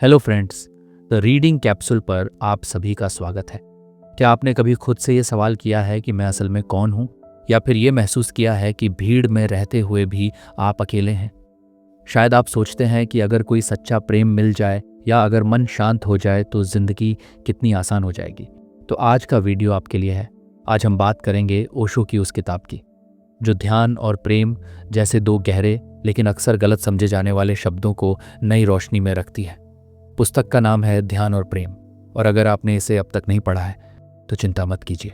Hello friends, the reading capsule पर आप सभी का स्वागत है। क्या आपने कभी खुद से ये सवाल किया है कि मैं असल में कौन हूँ, या फिर ये महसूस किया है कि भीड़ में रहते हुए भी आप अकेले हैं? शायद आप सोचते हैं कि अगर कोई सच्चा प्रेम मिल जाए या अगर मन शांत हो जाए तो जिंदगी कितनी आसान हो जाएगी। तो आज का वीडियो आपके लिए है। आज हम बात करेंगे ओशो की उस किताब की जो ध्यान और प्रेम जैसे दो गहरे लेकिन अक्सर गलत समझे जाने वाले शब्दों को नई रोशनी में रखती है। पुस्तक का नाम है ध्यान और प्रेम, और अगर आपने इसे अब तक नहीं पढ़ा है तो चिंता मत कीजिए।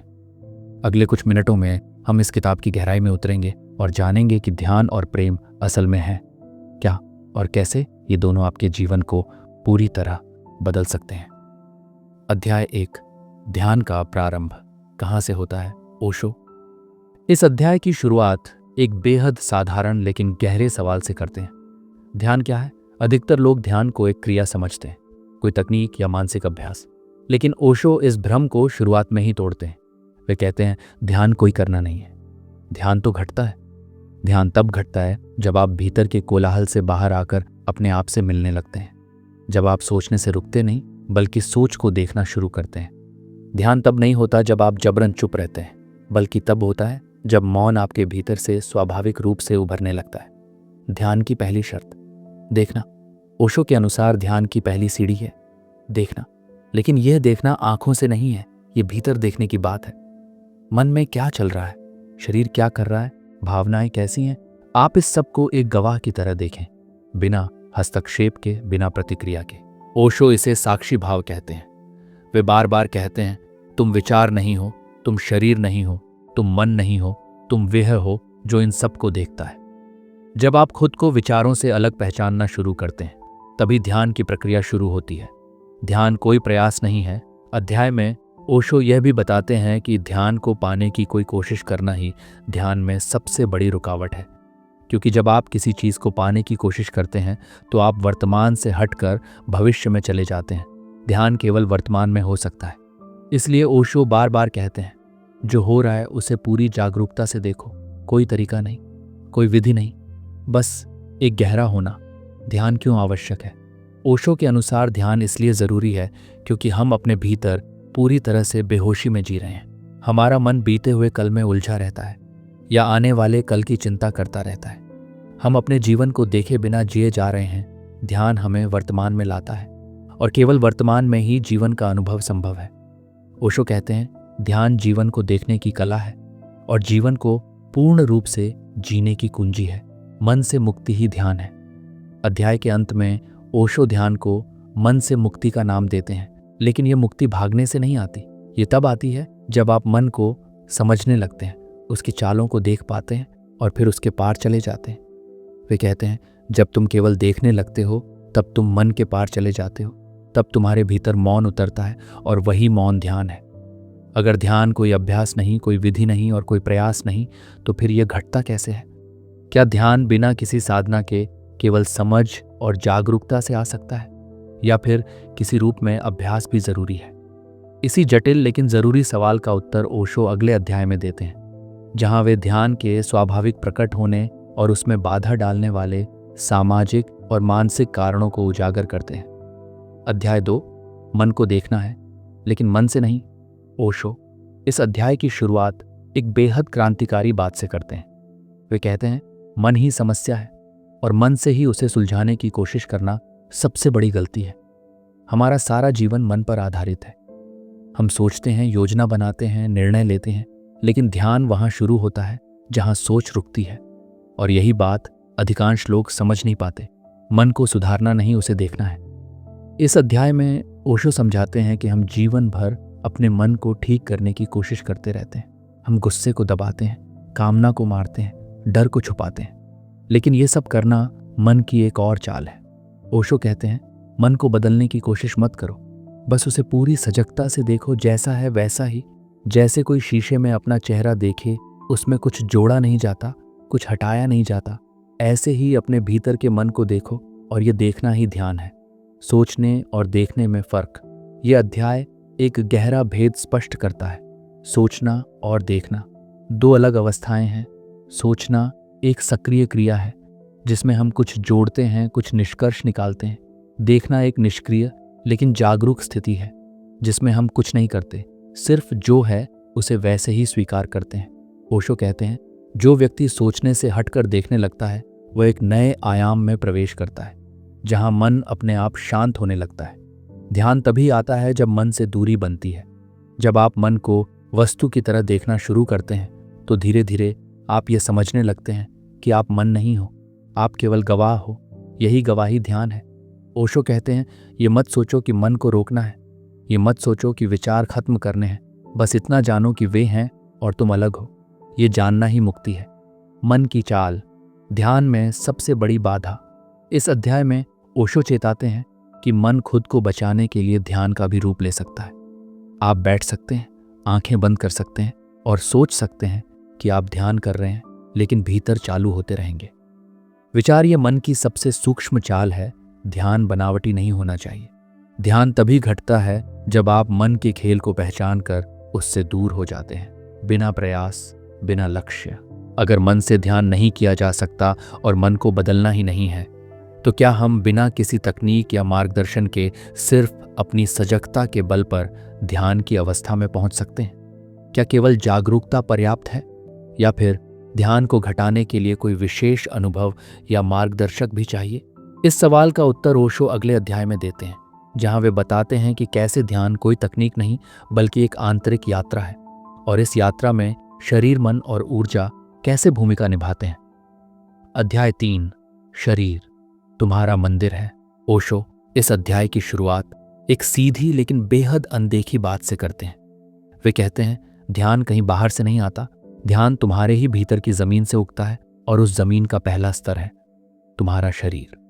अगले कुछ मिनटों में हम इस किताब की गहराई में उतरेंगे और जानेंगे कि ध्यान और प्रेम असल में है क्या और कैसे ये दोनों आपके जीवन को पूरी तरह बदल सकते हैं। अध्याय 1, ध्यान का प्रारंभ कहाँ से होता है? ओशो। इस अध्याय की शुरुआत एक बेहद साधारण लेकिन गहरे सवाल से करते हैं। ध्यान क्या है? अधिकतर लोग ध्यान को एक क्रिया समझते हैं, कोई तकनीक या मानसिक अभ्यास। लेकिन ओशो इस भ्रम को शुरुआत में ही तोड़ते हैं। वे कहते हैं ध्यान कोई करना नहीं है, ध्यान तो घटता है। ध्यान तब घटता है जब आप भीतर के कोलाहल से बाहर आकर अपने आप से मिलने लगते हैं, जब आप सोचने से रुकते नहीं बल्कि सोच को देखना शुरू करते हैं। ध्यान तब नहीं होता जब आप जबरन चुप रहते हैं, बल्कि तब होता है जब मौन आपके भीतर से स्वाभाविक रूप से उभरने लगता है। ध्यान की पहली शर्त देखना। ओशो के अनुसार ध्यान की पहली सीढ़ी है देखना। लेकिन यह देखना आंखों से नहीं है, यह भीतर देखने की बात है। मन में क्या चल रहा है, शरीर क्या कर रहा है, भावनाएं कैसी हैं, आप इस सब को एक गवाह की तरह देखें, बिना हस्तक्षेप के, बिना प्रतिक्रिया के। ओशो इसे साक्षी भाव कहते हैं। वे बार बार कहते हैं तुम विचार नहीं हो, तुम शरीर नहीं हो, तुम मन नहीं हो, तुम वह हो जो इन सब को देखता है। जब आप खुद को विचारों से अलग पहचानना शुरू करते हैं तभी ध्यान की प्रक्रिया शुरू होती है। ध्यान कोई प्रयास नहीं है। अध्याय में ओशो यह भी बताते हैं कि ध्यान को पाने की कोई कोशिश करना ही ध्यान में सबसे बड़ी रुकावट है, क्योंकि जब आप किसी चीज़ को पाने की कोशिश करते हैं तो आप वर्तमान से हटकर भविष्य में चले जाते हैं। ध्यान केवल वर्तमान में हो सकता है। इसलिए ओशो बार बार कहते हैं जो हो रहा है उसे पूरी जागरूकता से देखो। कोई तरीका नहीं, कोई विधि नहीं, बस एक गहरा होना। ध्यान क्यों आवश्यक है? ओशो के अनुसार ध्यान इसलिए ज़रूरी है क्योंकि हम अपने भीतर पूरी तरह से बेहोशी में जी रहे हैं। हमारा मन बीते हुए कल में उलझा रहता है या आने वाले कल की चिंता करता रहता है। हम अपने जीवन को देखे बिना जिए जा रहे हैं। ध्यान हमें वर्तमान में लाता है और केवल वर्तमान में ही जीवन का अनुभव संभव है। ओशो कहते हैं ध्यान जीवन को देखने की कला है और जीवन को पूर्ण रूप से जीने की कुंजी है। मन से मुक्ति ही ध्यान है। अध्याय के अंत में ओशो ध्यान को मन से मुक्ति का नाम देते हैं, लेकिन यह मुक्ति भागने से नहीं आती। ये तब आती है जब आप मन को समझने लगते हैं, उसकी चालों को देख पाते हैं और फिर उसके पार चले जाते हैं। वे कहते हैं जब तुम केवल देखने लगते हो तब तुम मन के पार चले जाते हो, तब तुम्हारे भीतर मौन उतरता है और वही मौन ध्यान है। अगर ध्यान कोई अभ्यास नहीं, कोई विधि नहीं और कोई प्रयास नहीं, तो फिर यह घटता कैसे है? क्या ध्यान बिना किसी साधना के केवल समझ और जागरूकता से आ सकता है, या फिर किसी रूप में अभ्यास भी जरूरी है? इसी जटिल लेकिन जरूरी सवाल का उत्तर ओशो अगले अध्याय में देते हैं, जहां वे ध्यान के स्वाभाविक प्रकट होने और उसमें बाधा डालने वाले सामाजिक और मानसिक कारणों को उजागर करते हैं। अध्याय 2, मन को देखना है लेकिन मन से नहीं। ओशो इस अध्याय की शुरुआत एक बेहद क्रांतिकारी बात से करते हैं। वे कहते हैं मन ही समस्या है और मन से ही उसे सुलझाने की कोशिश करना सबसे बड़ी गलती है। हमारा सारा जीवन मन पर आधारित है। हम सोचते हैं, योजना बनाते हैं, निर्णय लेते हैं, लेकिन ध्यान वहां शुरू होता है जहां सोच रुकती है। और यही बात अधिकांश लोग समझ नहीं पाते। मन को सुधारना नहीं, उसे देखना है। इस अध्याय में ओशो समझाते हैं कि हम जीवन भर अपने मन को ठीक करने की कोशिश करते रहते हैं। हम गुस्से को दबाते हैं, कामना को मारते हैं, डर को छुपाते हैं, लेकिन ये सब करना मन की एक और चाल है। ओशो कहते हैं मन को बदलने की कोशिश मत करो, बस उसे पूरी सजगता से देखो, जैसा है वैसा ही। जैसे कोई शीशे में अपना चेहरा देखे, उसमें कुछ जोड़ा नहीं जाता, कुछ हटाया नहीं जाता, ऐसे ही अपने भीतर के मन को देखो, और ये देखना ही ध्यान है। सोचने और देखने में फर्क। ये अध्याय एक गहरा भेद स्पष्ट करता है। सोचना और देखना दो अलग अवस्थाएं हैं। सोचना एक सक्रिय क्रिया है जिसमें हम कुछ जोड़ते हैं, कुछ निष्कर्ष निकालते हैं, देखना एक निष्क्रिय लेकिन जागरूक स्थिति है जिसमें हम कुछ नहीं करते, सिर्फ जो है उसे वैसे ही स्वीकार करते हैं। ओशो कहते हैं, जो व्यक्ति सोचने से हटकर देखने लगता है वह एक नए आयाम में प्रवेश करता है जहां मन अपने आप शांत होने लगता है। ध्यान तभी आता है जब मन से दूरी बनती है। जब आप मन को वस्तु की तरह देखना शुरू करते हैं तो धीरे धीरे आप ये समझने लगते हैं कि आप मन नहीं हो, आप केवल गवाह हो। यही गवाही ध्यान है। ओशो कहते हैं, ये मत सोचो कि मन को रोकना है, ये मत सोचो कि विचार खत्म करने हैं, बस इतना जानो कि वे हैं और तुम अलग हो। ये जानना ही मुक्ति है। मन की चाल, ध्यान में सबसे बड़ी बाधा। इस अध्याय में ओशो चेताते हैं कि मन खुद को बचाने के लिए ध्यान का भी रूप ले सकता है। आप बैठ सकते हैं, आंखें बंद कर सकते हैं और सोच सकते हैं कि आप ध्यान कर रहे हैं, लेकिन भीतर चालू होते रहेंगे विचार। ये मन की सबसे सूक्ष्म चाल है। ध्यान बनावटी नहीं होना चाहिए। ध्यान तभी घटता है जब आप मन के खेल को पहचान कर उससे दूर हो जाते हैं, बिना प्रयास, बिना लक्ष्य। अगर मन से ध्यान नहीं किया जा सकता और मन को बदलना ही नहीं है, तो क्या हम बिना किसी तकनीक या मार्गदर्शन के सिर्फ अपनी सजगता के बल पर ध्यान की अवस्था में पहुंच सकते हैं? क्या केवल जागरूकता पर्याप्त है, या फिर ध्यान को घटाने के लिए कोई विशेष अनुभव या मार्गदर्शक भी चाहिए? इस सवाल का उत्तर ओशो अगले अध्याय में देते हैं, जहां वे बताते हैं कि कैसे ध्यान कोई तकनीक नहीं बल्कि एक आंतरिक यात्रा है, और इस यात्रा में शरीर, मन और ऊर्जा कैसे भूमिका निभाते हैं। अध्याय 3, शरीर तुम्हारा मंदिर है। ओशो इस अध्याय की शुरुआत एक सीधी लेकिन बेहद अनदेखी बात से करते हैं। वे कहते हैं, ध्यान कहीं बाहर से नहीं आता, ध्यान तुम्हारे ही भीतर की जमीन से उगता है, और उस जमीन का पहला स्तर है तुम्हारा शरीर।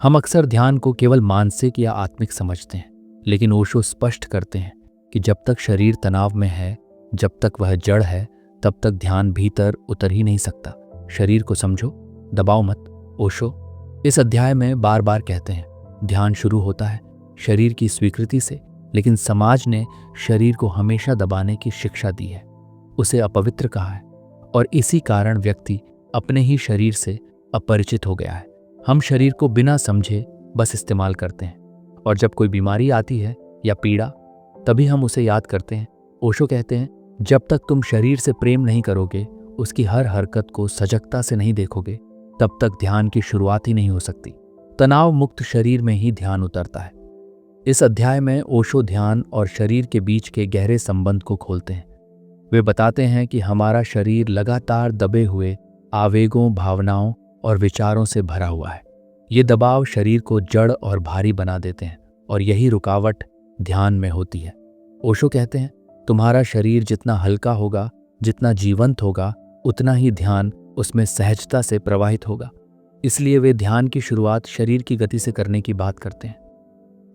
हम अक्सर ध्यान को केवल मानसिक या आत्मिक समझते हैं, लेकिन ओशो स्पष्ट करते हैं कि जब तक शरीर तनाव में है, जब तक वह जड़ है, तब तक ध्यान भीतर उतर ही नहीं सकता। शरीर को समझो, दबाओ मत। ओशो इस अध्याय में बार बार कहते हैं, ध्यान शुरू होता है शरीर की स्वीकृति से, लेकिन समाज ने शरीर को हमेशा दबाने की शिक्षा दी है, उसे अपवित्र कहा है, और इसी कारण व्यक्ति अपने ही शरीर से अपरिचित हो गया है। हम शरीर को बिना समझे बस इस्तेमाल करते हैं, और जब कोई बीमारी आती है या पीड़ा, तभी हम उसे याद करते हैं। ओशो कहते हैं, जब तक तुम शरीर से प्रेम नहीं करोगे, उसकी हर हरकत को सजगता से नहीं देखोगे, तब तक ध्यान की शुरुआत ही नहीं हो सकती। तनाव मुक्त शरीर में ही ध्यान उतरता है। इस अध्याय में ओशो ध्यान और शरीर के बीच के गहरे संबंध को खोलते हैं। वे बताते हैं कि हमारा शरीर लगातार दबे हुए आवेगों, भावनाओं और विचारों से भरा हुआ है। ये दबाव शरीर को जड़ और भारी बना देते हैं, और यही रुकावट ध्यान में होती है। ओशो कहते हैं, तुम्हारा शरीर जितना हल्का होगा, जितना जीवंत होगा, उतना ही ध्यान उसमें सहजता से प्रवाहित होगा। इसलिए वे ध्यान की शुरुआत शरीर की गति से करने की बात करते हैं।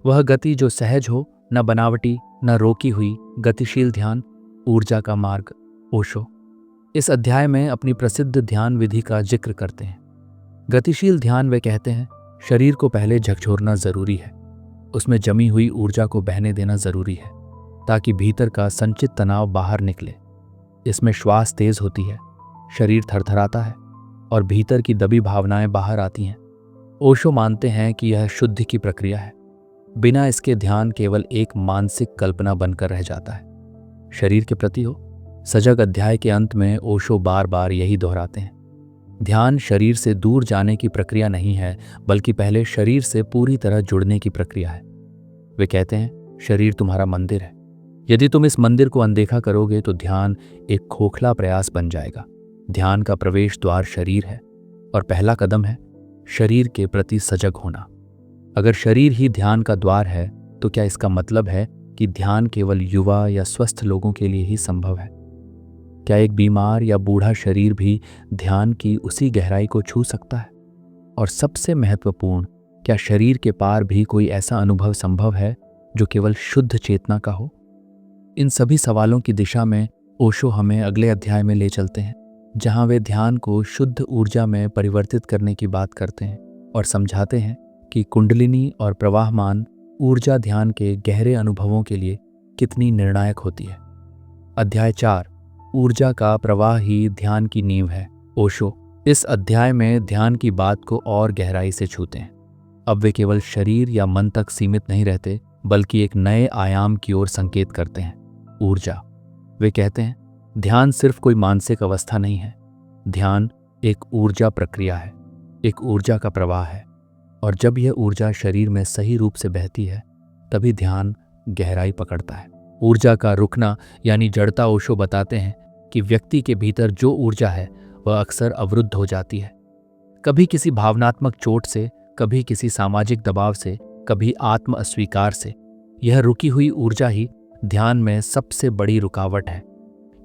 वह गति जो सहज हो, न बनावटी न रोकी हुई, गतिशील ध्यान, ऊर्जा का मार्ग। ओशो इस अध्याय में अपनी प्रसिद्ध ध्यान विधि का जिक्र करते हैं। गतिशील ध्यान, वे कहते हैं, शरीर को पहले झकझोरना जरूरी है, उसमें जमी हुई ऊर्जा को बहने देना जरूरी है, ताकि भीतर का संचित तनाव बाहर निकले। इसमें श्वास तेज होती है, शरीर थरथराता है, और भीतर की दबी भावनाएं बाहर आती हैं। ओशो मानते हैं कि यह शुद्धि की प्रक्रिया है। बिना इसके ध्यान केवल एक मानसिक कल्पना बनकर रह जाता है। शरीर के प्रति हो। सजग अध्याय के अंत में ओशो बार बार यही दोहराते हैं, ध्यान शरीर से दूर जाने की प्रक्रिया नहीं है, बल्कि पहले शरीर से पूरी तरह जुड़ने की प्रक्रिया है। वे कहते हैं, शरीर तुम्हारा मंदिर है। यदि तुम इस मंदिर को अनदेखा करोगे तो ध्यान एक खोखला प्रयास बन जाएगा। ध्यान का प्रवेश द्वार शरीर है, और पहला कदम है शरीर के प्रति सजग होना। अगर शरीर ही ध्यान का द्वार है, तो क्या इसका मतलब है कि ध्यान केवल युवा या स्वस्थ लोगों के लिए ही संभव है? क्या एक बीमार या बूढ़ा शरीर भी ध्यान की उसी गहराई को छू सकता है? और सबसे महत्वपूर्ण, क्या शरीर के पार भी कोई ऐसा अनुभव संभव है जो केवल शुद्ध चेतना का हो? इन सभी सवालों की दिशा में ओशो हमें अगले अध्याय में ले चलते हैं, जहां वे ध्यान को शुद्ध ऊर्जा में परिवर्तित करने की बात करते हैं और समझाते हैं कि कुंडलिनी और प्रवाहमान ऊर्जा ध्यान के गहरे अनुभवों के लिए कितनी निर्णायक होती है। अध्याय 4, ऊर्जा का प्रवाह ही ध्यान की नींव है। ओशो इस अध्याय में ध्यान की बात को और गहराई से छूते हैं। अब वे केवल शरीर या मन तक सीमित नहीं रहते, बल्कि एक नए आयाम की ओर संकेत करते हैं, ऊर्जा। वे कहते हैं ध्यान सिर्फ कोई मानसिक अवस्था नहीं है, ध्यान एक ऊर्जा प्रक्रिया है, एक ऊर्जा का प्रवाह है। और जब यह ऊर्जा शरीर में सही रूप से बहती है, तभी ध्यान गहराई पकड़ता है। ऊर्जा का रुकना यानी जड़ता, ओशो बताते हैं कि व्यक्ति के भीतर जो ऊर्जा है वह अक्सर अवरुद्ध हो जाती है, कभी किसी भावनात्मक चोट से, कभी किसी सामाजिक दबाव से, कभी आत्म अस्वीकार से। यह रुकी हुई ऊर्जा ही ध्यान में सबसे बड़ी रुकावट है,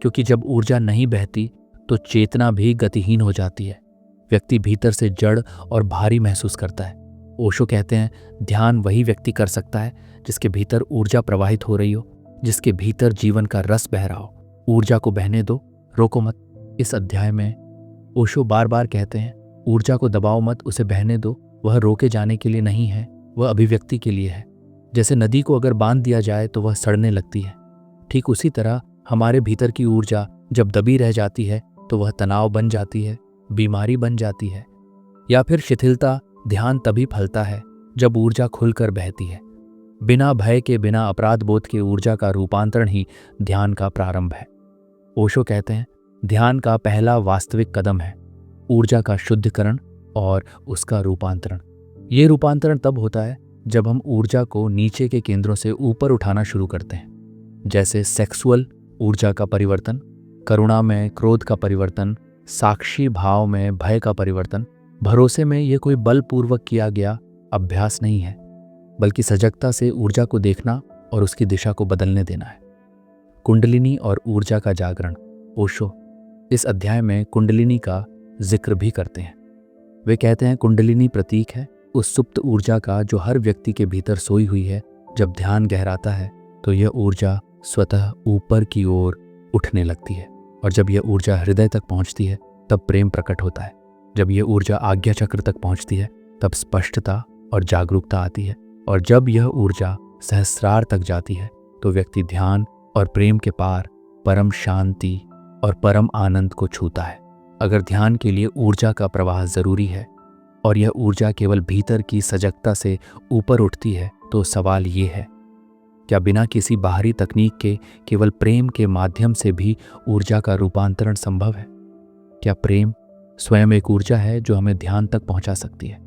क्योंकि जब ऊर्जा नहीं बहती तो चेतना भी गतिहीन हो जाती है। व्यक्ति भीतर से जड़ और भारी महसूस करता है। ओशो कहते हैं ध्यान वही व्यक्ति कर सकता है जिसके भीतर ऊर्जा प्रवाहित हो रही हो, जिसके भीतर जीवन का रस बह रहा हो। ऊर्जा को बहने दो, रोको मत। इस अध्याय में ओशो बार बार कहते हैं ऊर्जा को दबाओ मत, उसे बहने दो। वह रोके जाने के लिए नहीं है, वह अभिव्यक्ति के लिए है। जैसे नदी को अगर बांध दिया जाए तो वह सड़ने लगती है, ठीक उसी तरह हमारे भीतर की ऊर्जा जब दबी रह जाती है तो वह तनाव बन जाती है, बीमारी बन जाती है, या फिर शिथिलता। ध्यान तभी फलता है जब ऊर्जा खुलकर बहती है। बिना भय के, बिना अपराध बोध के ऊर्जा का रूपांतरण ही ध्यान का प्रारंभ है। ओशो कहते हैं ध्यान का पहला वास्तविक कदम है ऊर्जा का शुद्धिकरण और उसका रूपांतरण। ये रूपांतरण तब होता है जब हम ऊर्जा को नीचे के केंद्रों से ऊपर उठाना शुरू करते हैं, जैसे सेक्सुअल ऊर्जा का परिवर्तन, करुणा में क्रोध का परिवर्तन, साक्षी भाव में भय का परिवर्तन। भरोसे में यह कोई बलपूर्वक किया गया अभ्यास नहीं है, बल्कि सजगता से ऊर्जा को देखना और उसकी दिशा को बदलने देना है। कुंडलिनी और ऊर्जा का जागरण। ओशो इस अध्याय में कुंडलिनी का जिक्र भी करते हैं। वे कहते हैं कुंडलिनी प्रतीक है उस सुप्त ऊर्जा का जो हर व्यक्ति के भीतर सोई हुई है। जब ध्यान गहराता है तो यह ऊर्जा स्वतः ऊपर की ओर उठने लगती है, और जब यह ऊर्जा हृदय तक पहुंचती है तब प्रेम प्रकट होता है। जब यह ऊर्जा आज्ञा चक्र तक पहुंचती है तब स्पष्टता और जागरूकता आती है, और जब यह ऊर्जा सहस्रार तक जाती है तो व्यक्ति ध्यान और प्रेम के पार परम शांति और परम आनंद को छूता है। अगर ध्यान के लिए ऊर्जा का प्रवाह जरूरी है और यह ऊर्जा केवल भीतर की सजगता से ऊपर उठती है, तो सवाल ये है क्या बिना किसी बाहरी तकनीक के केवल प्रेम के माध्यम से भी ऊर्जा का रूपांतरण संभव है? क्या प्रेम स्वयं एक ऊर्जा है जो हमें ध्यान तक पहुंचा सकती है?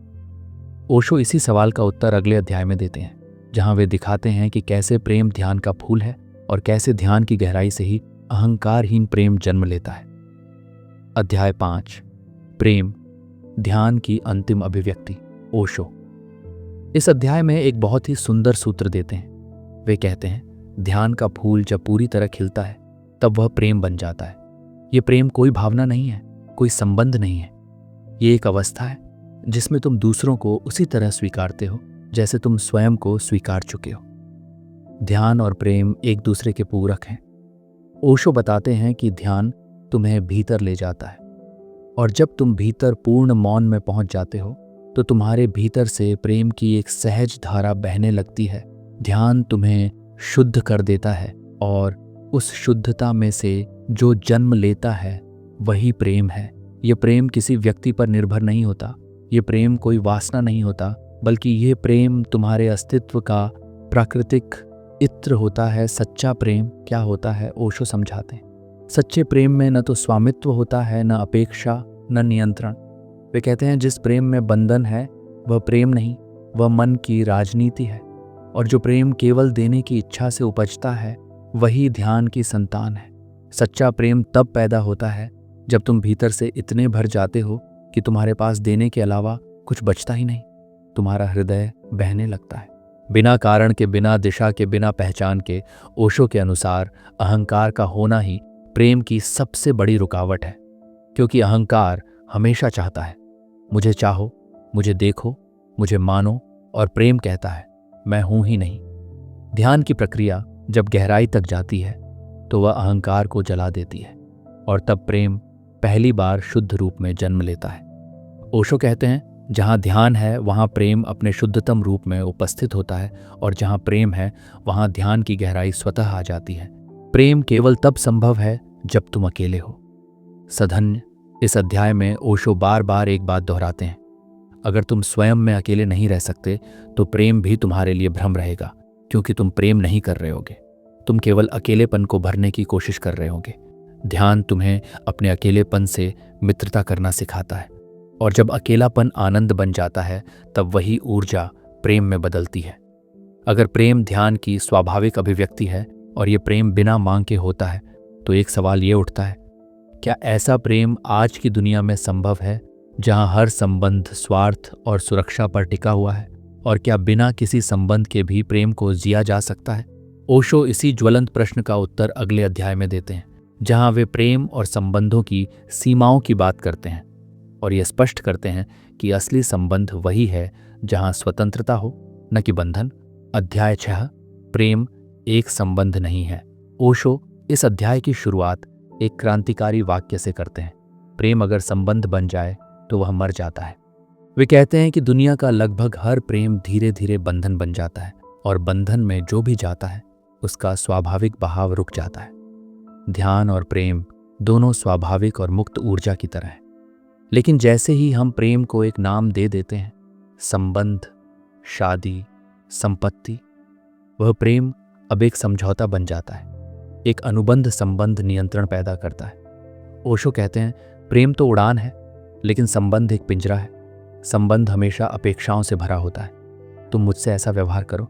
ओशो इसी सवाल का उत्तर अगले अध्याय में देते हैं, जहां वे दिखाते हैं कि कैसे प्रेम ध्यान का फूल है और कैसे ध्यान की गहराई से ही अहंकारहीन प्रेम जन्म लेता है। अध्याय 5 प्रेम ध्यान की अंतिम अभिव्यक्ति। ओशो इस अध्याय में एक बहुत ही सुंदर सूत्र देते हैं। वे कहते हैं ध्यान का फूल जब पूरी तरह खिलता है तब वह प्रेम बन जाता है। ये प्रेम कोई भावना नहीं है, कोई संबंध नहीं है। ये एक अवस्था है जिसमें तुम दूसरों को उसी तरह स्वीकारते हो जैसे तुम स्वयं को स्वीकार चुके हो। ध्यान और प्रेम एक दूसरे के पूरक हैं। ओशो बताते हैं कि ध्यान तुम्हें भीतर ले जाता है, और जब तुम भीतर पूर्ण मौन में पहुंच जाते हो तो तुम्हारे भीतर से प्रेम की एक सहज धारा बहने लगती है। ध्यान तुम्हें शुद्ध कर देता है, और उस शुद्धता में से जो जन्म लेता है वही प्रेम है। यह प्रेम किसी व्यक्ति पर निर्भर नहीं होता, ये प्रेम कोई वासना नहीं होता, बल्कि ये प्रेम तुम्हारे अस्तित्व का प्राकृतिक इत्र होता है। सच्चा प्रेम क्या होता है ओशो समझाते हैं। सच्चे प्रेम में न तो स्वामित्व होता है, न अपेक्षा, न नियंत्रण। वे कहते हैं जिस प्रेम में बंधन है वह प्रेम नहीं, वह मन की राजनीति है। और जो प्रेम केवल देने की इच्छा से उपजता है वही ध्यान की संतान है। सच्चा प्रेम तब पैदा होता है जब तुम भीतर से इतने भर जाते हो कि तुम्हारे पास देने के अलावा कुछ बचता ही नहीं। तुम्हारा हृदय बहने लगता है। बिना कारण के, बिना दिशा के, बिना पहचान के ओशो के अनुसार अहंकार का होना ही प्रेम की सबसे बड़ी रुकावट है, क्योंकि अहंकार हमेशा चाहता है मुझे चाहो, मुझे देखो, मुझे मानो, और प्रेम कहता है मैं हूं ही नहीं। ध्यान की प्रक्रिया जब गहराई तक जाती है तो वह अहंकार को जला देती है, और तब प्रेम पहली बार शुद्ध रूप में जन्म लेता है। ओशो कहते हैं जहाँ ध्यान है वहाँ प्रेम अपने शुद्धतम रूप में उपस्थित होता है, और जहाँ प्रेम है वहाँ ध्यान की गहराई स्वतः आ जाती है। प्रेम केवल तब संभव है जब तुम अकेले हो। सधन्य इस अध्याय में ओशो बार बार एक बात दोहराते हैं, अगर तुम स्वयं में अकेले नहीं रह सकते तो प्रेम भी तुम्हारे लिए भ्रम रहेगा, क्योंकि तुम प्रेम नहीं कर रहे होगे। तुम केवल अकेलेपन को भरने की कोशिश कर रहे होगे। ध्यान तुम्हें अपने अकेलेपन से मित्रता करना सिखाता है, और जब अकेलापन आनंद बन जाता है तब वही ऊर्जा प्रेम में बदलती है। अगर प्रेम ध्यान की स्वाभाविक अभिव्यक्ति है और ये प्रेम बिना मांग के होता है, तो एक सवाल ये उठता है, क्या ऐसा प्रेम आज की दुनिया में संभव है जहां हर संबंध स्वार्थ और सुरक्षा पर टिका हुआ है? और क्या बिना किसी संबंध के भी प्रेम को जिया जा सकता है? ओशो इसी ज्वलंत प्रश्न का उत्तर अगले अध्याय में देते हैं, जहां वे प्रेम और संबंधों की सीमाओं की बात करते हैं और ये स्पष्ट करते हैं कि असली संबंध वही है जहां स्वतंत्रता हो, न कि बंधन। अध्याय 6, प्रेम एक संबंध नहीं है। ओशो इस अध्याय की शुरुआत एक क्रांतिकारी वाक्य से करते हैं, प्रेम अगर संबंध बन जाए तो वह मर जाता है। वे कहते हैं कि दुनिया का लगभग हर प्रेम धीरे धीरे बंधन बन जाता है, और बंधन में जो भी जाता है उसका स्वाभाविक बहाव रुक जाता है। ध्यान और प्रेम दोनों स्वाभाविक और मुक्त ऊर्जा की तरह हैं। लेकिन जैसे ही हम प्रेम को एक नाम दे देते हैं, संबंध, शादी, संपत्ति, वह प्रेम अब एक समझौता बन जाता है। एक अनुबंध संबंध नियंत्रण पैदा करता है। ओशो कहते हैं, प्रेम तो उड़ान है, लेकिन संबंध एक पिंजरा है। संबंध हमेशा अपेक्षाओं से भरा होता है। तुम मुझसे ऐसा व्यवहार करो,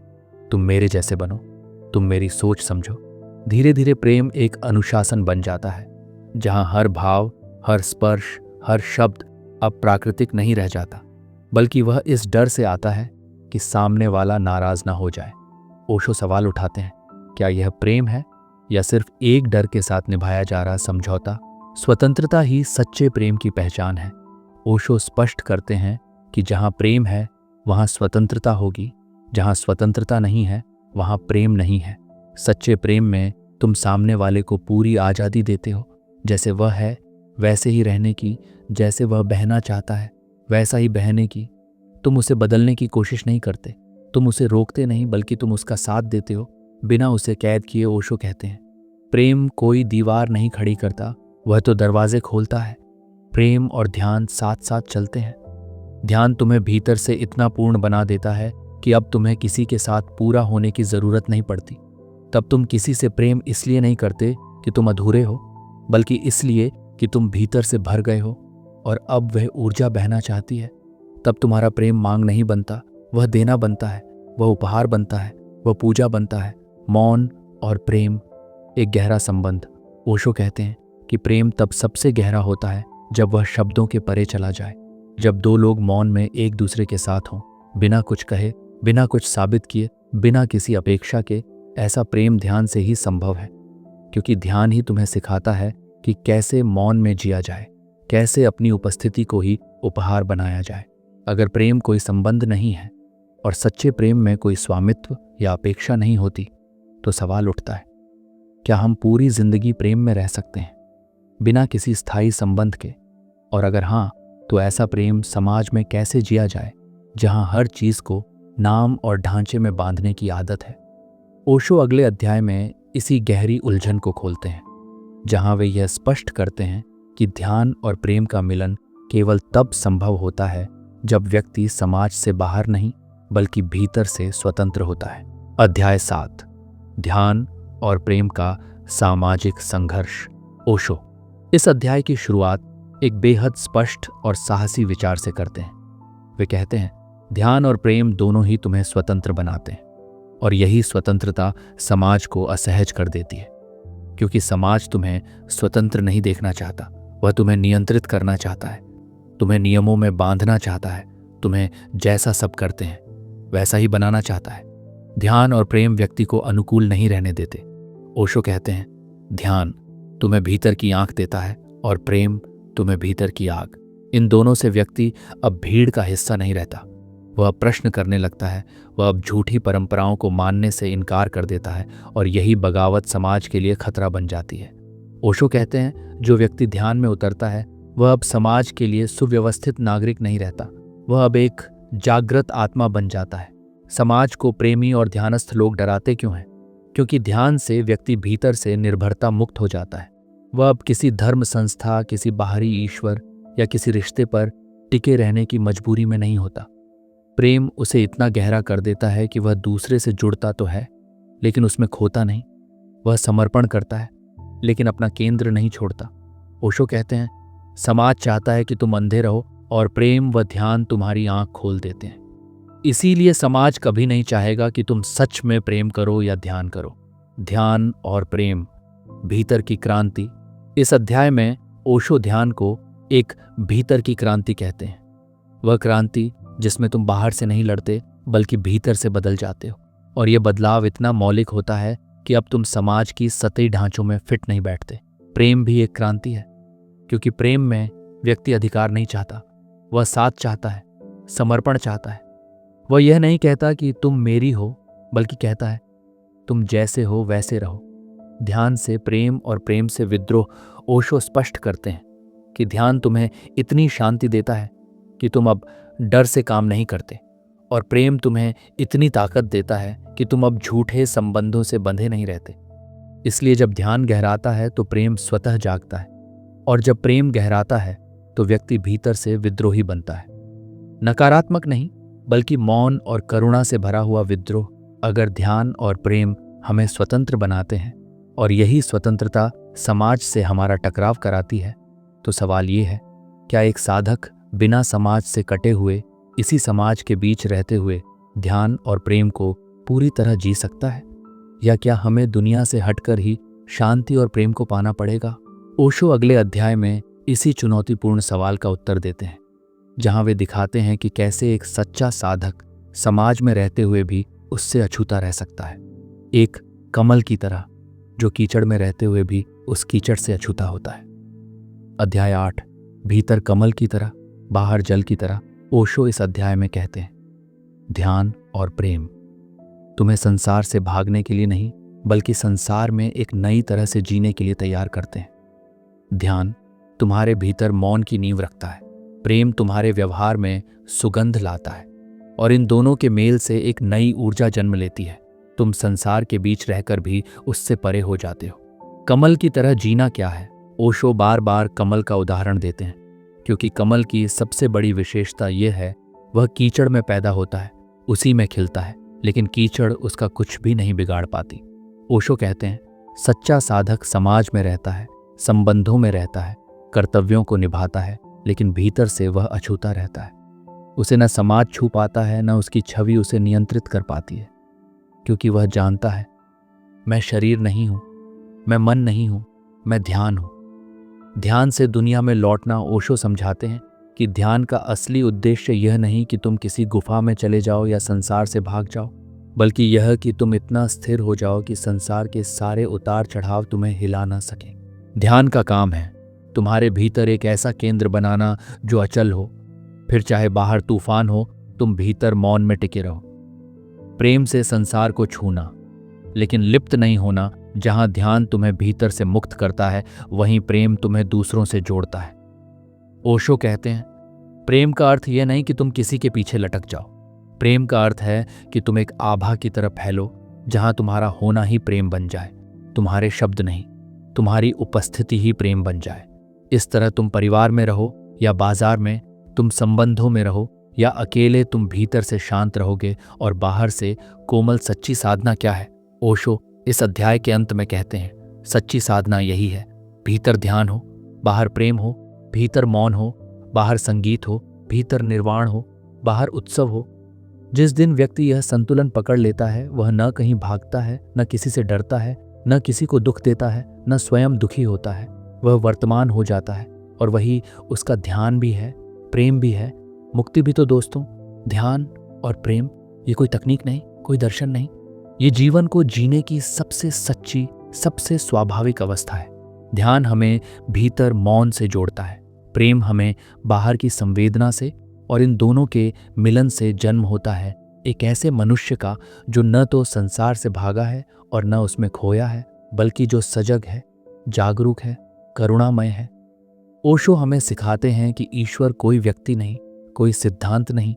तुम मेरे जैसे बनो, तुम मेरी सोच समझो। धीरे धीरे प्रेम एक अनुशासन बन जाता है, जहां हर भाव, हर स्पर्श, हर शब्द अब प्राकृतिक नहीं रह जाता, बल्कि वह इस डर से आता है कि सामने वाला नाराज ना हो जाए। ओशो सवाल उठाते हैं, क्या यह प्रेम है या सिर्फ एक डर के साथ निभाया जा रहा समझौता? स्वतंत्रता ही सच्चे प्रेम की पहचान है। ओशो स्पष्ट करते हैं कि जहां प्रेम है वहां स्वतंत्रता होगी, जहां स्वतंत्रता नहीं है वहां प्रेम नहीं है। सच्चे प्रेम में तुम सामने वाले को पूरी आज़ादी देते हो, जैसे वह है वैसे ही रहने की, जैसे वह बहना चाहता है वैसा ही बहने की। तुम उसे बदलने की कोशिश नहीं करते, तुम उसे रोकते नहीं, बल्कि तुम उसका साथ देते हो बिना उसे कैद किए। ओशो कहते हैं, प्रेम कोई दीवार नहीं खड़ी करता, वह तो दरवाजे खोलता है। प्रेम और ध्यान साथ साथ चलते हैं। ध्यान तुम्हें भीतर से इतना पूर्ण बना देता है कि अब तुम्हें किसी के साथ पूरा होने की जरूरत नहीं पड़ती। तब तुम किसी से प्रेम इसलिए नहीं करते कि तुम अधूरे हो, बल्कि इसलिए कि तुम भीतर से भर गए हो और अब वह ऊर्जा बहना चाहती है। तब तुम्हारा प्रेम मांग नहीं बनता, वह देना बनता है, वह उपहार बनता है, वह पूजा बनता है। मौन और प्रेम एक गहरा संबंध। ओशो कहते हैं कि प्रेम तब सबसे गहरा होता है जब वह शब्दों के परे चला जाए, जब दो लोग मौन में एक दूसरे के साथ हों, बिना कुछ कहे, बिना कुछ साबित किए, बिना किसी अपेक्षा के। ऐसा प्रेम ध्यान से ही संभव है, क्योंकि ध्यान ही तुम्हें सिखाता है कि कैसे मौन में जिया जाए, कैसे अपनी उपस्थिति को ही उपहार बनाया जाए। अगर प्रेम कोई संबंध नहीं है और सच्चे प्रेम में कोई स्वामित्व या अपेक्षा नहीं होती, तो सवाल उठता है, क्या हम पूरी जिंदगी प्रेम में रह सकते हैं बिना किसी स्थायी संबंध के? और अगर हाँ, तो ऐसा प्रेम समाज में कैसे जिया जाए जहां हर चीज को नाम और ढांचे में बांधने की आदत है? ओशो अगले अध्याय में इसी गहरी उलझन को खोलते हैं, जहां वे यह स्पष्ट करते हैं कि ध्यान और प्रेम का मिलन केवल तब संभव होता है जब व्यक्ति समाज से बाहर नहीं, बल्कि भीतर से स्वतंत्र होता है। अध्याय 7, ध्यान और प्रेम का सामाजिक संघर्ष। ओशो इस अध्याय की शुरुआत एक बेहद स्पष्ट और साहसी विचार से करते हैं। वे कहते हैं, ध्यान और प्रेम दोनों ही तुम्हें स्वतंत्र बनाते हैं, और यही स्वतंत्रता समाज को असहज कर देती है, क्योंकि समाज तुम्हें स्वतंत्र नहीं देखना चाहता, वह तुम्हें नियंत्रित करना चाहता है, तुम्हें नियमों में बांधना चाहता है, तुम्हें जैसा सब करते हैं वैसा ही बनाना चाहता है। ध्यान और प्रेम व्यक्ति को अनुकूल नहीं रहने देते। ओशो कहते हैं, ध्यान तुम्हें भीतर की आंख देता है और प्रेम तुम्हें भीतर की आग। इन दोनों से व्यक्ति अब भीड़ का हिस्सा नहीं रहता। वह प्रश्न करने लगता है, वह अब झूठी परंपराओं को मानने से इनकार कर देता है, और यही बगावत समाज के लिए खतरा बन जाती है। ओशो कहते हैं, जो व्यक्ति ध्यान में उतरता है वह अब समाज के लिए सुव्यवस्थित नागरिक नहीं रहता, वह अब एक जागृत आत्मा बन जाता है। समाज को प्रेमी और ध्यानस्थ लोग डराते क्यों हैं? क्योंकि ध्यान से व्यक्ति भीतर से निर्भरता मुक्त हो जाता है। वह अब किसी धर्म संस्था, किसी बाहरी ईश्वर या किसी रिश्ते पर टिके रहने की मजबूरी में नहीं होता। प्रेम उसे इतना गहरा कर देता है कि वह दूसरे से जुड़ता तो है लेकिन उसमें खोता नहीं। वह समर्पण करता है लेकिन अपना केंद्र नहीं छोड़ता। ओशो कहते हैं, समाज चाहता है कि तुम अंधे रहो और प्रेम व ध्यान तुम्हारी आंख खोल देते हैं। इसीलिए समाज कभी नहीं चाहेगा कि तुम सच में प्रेम करो या ध्यान करो। ध्यान और प्रेम, भीतर की क्रांति। इस अध्याय में ओशो ध्यान को एक भीतर की क्रांति कहते हैं। वह क्रांति जिसमें तुम बाहर से नहीं लड़ते बल्कि भीतर से बदल जाते हो। और यह बदलाव इतना मौलिक होता है कि अब तुम समाज की सतही ढांचों में फिट नहीं बैठते। प्रेम भी एक क्रांति है, क्योंकि प्रेम में व्यक्ति अधिकार नहीं चाहता, वह साथ चाहता है, समर्पण चाहता है। वह यह नहीं कहता कि तुम मेरी हो, बल्कि कहता है तुम जैसे हो वैसे रहो। ध्यान से प्रेम और प्रेम से विद्रोह। ओशो स्पष्ट करते हैं कि ध्यान तुम्हें इतनी शांति देता है कि तुम अब डर से काम नहीं करते, और प्रेम तुम्हें इतनी ताकत देता है कि तुम अब झूठे संबंधों से बंधे नहीं रहते। इसलिए जब ध्यान गहराता है तो प्रेम स्वतः जागता है, और जब प्रेम गहराता है तो व्यक्ति भीतर से विद्रोही बनता है। नकारात्मक नहीं, बल्कि मौन और करुणा से भरा हुआ विद्रोह। अगर ध्यान और प्रेम हमें स्वतंत्र बनाते हैं और यही स्वतंत्रता समाज से हमारा टकराव कराती है, तो सवाल ये है, क्या एक साधक बिना समाज से कटे हुए इसी समाज के बीच रहते हुए ध्यान और प्रेम को पूरी तरह जी सकता है, या क्या हमें दुनिया से हटकर ही शांति और प्रेम को पाना पड़ेगा? ओशो अगले अध्याय में इसी चुनौतीपूर्ण सवाल का उत्तर देते हैं, जहां वे दिखाते हैं कि कैसे एक सच्चा साधक समाज में रहते हुए भी उससे अछूता रह सकता है। एक कमल की तरह जो कीचड़ में रहते हुए भी उस कीचड़ से अछूता होता है। अध्याय 8, भीतर कमल की तरह बाहर जल की तरह। ओशो इस अध्याय में कहते हैं, ध्यान और प्रेम तुम्हें संसार से भागने के लिए नहीं, बल्कि संसार में एक नई तरह से जीने के लिए तैयार करते हैं। ध्यान तुम्हारे भीतर मौन की नींव रखता है, प्रेम तुम्हारे व्यवहार में सुगंध लाता है, और इन दोनों के मेल से एक नई ऊर्जा जन्म लेती है। तुम संसार के बीच रहकर भी उससे परे हो जाते हो। कमल की तरह जीना क्या है? ओशो बार बार कमल का उदाहरण देते हैं, क्योंकि कमल की सबसे बड़ी विशेषता यह है, वह कीचड़ में पैदा होता है, उसी में खिलता है, लेकिन कीचड़ उसका कुछ भी नहीं बिगाड़ पाती। ओशो कहते हैं, सच्चा साधक समाज में रहता है, संबंधों में रहता है, कर्तव्यों को निभाता है, लेकिन भीतर से वह अछूता रहता है। उसे न समाज छू पाता है, न उसकी छवि उसे नियंत्रित कर पाती है, क्योंकि वह जानता है, मैं शरीर नहीं हूं, मैं मन नहीं हूं, मैं ध्यान हूं। ध्यान से दुनिया में लौटना। ओशो समझाते हैं कि ध्यान का असली उद्देश्य यह नहीं कि तुम किसी गुफा में चले जाओ या संसार से भाग जाओ, बल्कि यह कि तुम इतना स्थिर हो जाओ कि संसार के सारे उतार चढ़ाव तुम्हें हिला ना सकें। ध्यान का काम है तुम्हारे भीतर एक ऐसा केंद्र बनाना जो अचल हो, फिर चाहे बाहर तूफान हो, तुम भीतर मौन में टिके रहो। प्रेम से संसार को छूना, लेकिन लिप्त नहीं होना। जहां ध्यान तुम्हें भीतर से मुक्त करता है, वहीं प्रेम तुम्हें दूसरों से जोड़ता है। ओशो कहते हैं, प्रेम का अर्थ यह नहीं कि तुम किसी के पीछे लटक जाओ। प्रेम का अर्थ है कि तुम एक आभा की तरफ फैलो, जहां तुम्हारा होना ही प्रेम बन जाए, तुम्हारे शब्द नहीं, तुम्हारी उपस्थिति ही प्रेम बन जाए। इस तरह तुम परिवार में रहो या बाजार में, तुम संबंधों में रहो या अकेले, तुम भीतर से शांत रहोगे और बाहर से कोमल। सच्ची साधना क्या है? ओशो इस अध्याय के अंत में कहते हैं, सच्ची साधना यही है, भीतर ध्यान हो, बाहर प्रेम हो, भीतर मौन हो, बाहर संगीत हो, भीतर निर्वाण हो, बाहर उत्सव हो। जिस दिन व्यक्ति यह संतुलन पकड़ लेता है, वह न कहीं भागता है, न किसी से डरता है, न किसी को दुख देता है, न स्वयं दुखी होता है। वह वर्तमान हो जाता है, और वही उसका ध्यान भी है, प्रेम भी है, मुक्ति भी। तो दोस्तों, ध्यान और प्रेम ये कोई तकनीक नहीं, कोई दर्शन नहीं, ये जीवन को जीने की सबसे सच्ची, सबसे स्वाभाविक अवस्था है। ध्यान हमें भीतर मौन से जोड़ता है, प्रेम हमें बाहर की संवेदना से, और इन दोनों के मिलन से जन्म होता है एक ऐसे मनुष्य का जो न तो संसार से भागा है और न उसमें खोया है, बल्कि जो सजग है, जागरूक है, करुणामय है। ओशो हमें सिखाते हैं कि ईश्वर कोई व्यक्ति नहीं, कोई सिद्धांत नहीं,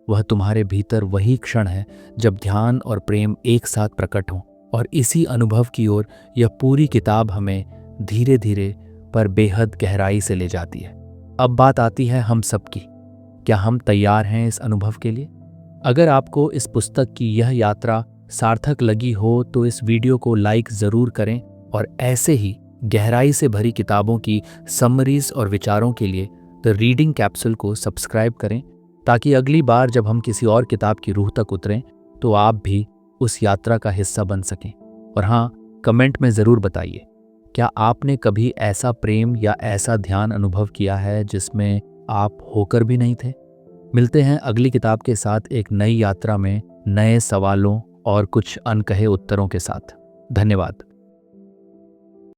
वह तुम्हारे भीतर वही क्षण है जब ध्यान और प्रेम एक साथ प्रकट हों। और इसी अनुभव की ओर यह पूरी किताब हमें धीरे धीरे पर बेहद गहराई से ले जाती है। अब बात आती है हम सब की। क्या हम तैयार हैं इस अनुभव के लिए? अगर आपको इस पुस्तक की यह यात्रा सार्थक लगी हो तो इस वीडियो को लाइक ज़रूर करें और ऐसे ही गहराई से भरी किताबों की समरीज और विचारों के लिए द रीडिंग कैप्सूल को सब्सक्राइब करें, ताकि अगली बार जब हम किसी और किताब की रूह तक उतरें तो आप भी उस यात्रा का हिस्सा बन सकें। और हाँ, कमेंट में ज़रूर बताइए, क्या आपने कभी ऐसा प्रेम या ऐसा ध्यान अनुभव किया है जिसमें आप होकर भी नहीं थे? मिलते हैं अगली किताब के साथ एक नई यात्रा में, नए सवालों और कुछ अनकहे उत्तरों के साथ। धन्यवाद।